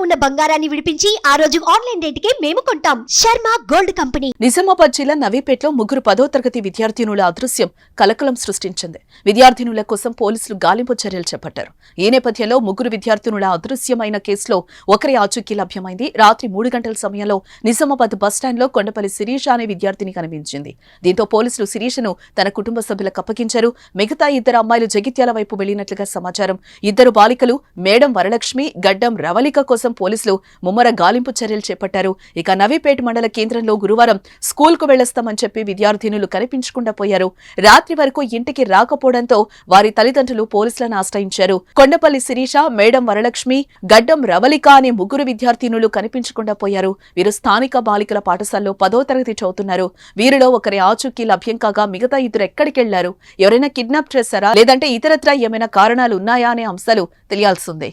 ఉన్న బంగారాన్ని విడిపించి ఆ రోజు ఆన్లైన్ రేటుకే మేము కొంటాం. Sharma gold company. నిజామాబాద్ జిల్లా నవీపేటలో ముగ్గురు 10వ తరగతి విద్యార్థినుల అదృశ్యం కలకలం సృష్టించింది. విద్యార్థినుల కోసం పోలీసులు గాలింపు చర్యలు చేపట్టారు. ఈ నేపథ్యంలో ముగ్గురు విద్యార్థినుల అదృశ్యమైన కేసులో ఒకరి ఆచూకీ లభ్యమైంది. రాత్రి 3 గంటల సమయంలో నిజామాబాద్ బస్టాండ్లో కొండపల్లి శిరీష అనే విద్యార్థిని కనిపించింది. దీంతో పోలీసులు శిరీషను తన కుటుంబ సభ్యులకు అప్పగించారు. మిగతా ఇద్దరు అమ్మాయిలు జగిత్యాల వైపు వెళ్లినట్లుగా సమాచారం. ఇద్దరు బాలికలు మేడం వరలక్ష్మి, గడ్డం రవళిక కోసం పోలీసులు ముమ్మర గాలింపు చర్యలు చేపట్టారు. ఇక నవీపేట మండల కేంద్రంలో గురువారం స్కూల్కు వెళ్లొస్తామని చెప్పి విద్యార్థినులు కనిపించకుండా పోయారు. రాత్రి వరకు ఇంటికి రాకపోవడంతో వారి తల్లిదండ్రులు పోలీసులను ఆశ్రయించారు. కొండపల్లి శిరీష, మేడం వరలక్ష్మి, గడ్డం రవళిక అనే ముగ్గురు విద్యార్థినులు కనిపించకుండా పోయారు. వీరు స్థానిక బాలికల పాఠశాలలో 10వ తరగతి చదువుతున్నారు. వీరిలో ఒకరి ఆచూకీ లభ్యం కాగా మిగతా ఇద్దరు ఎక్కడికెళ్లారు, ఎవరైనా కిడ్నాప్ చేశారా లేదంటే ఇతరత్రా ఏమైనా కారణాలు ఉన్నాయా అనే అంశాలు తెలియాల్సిందే.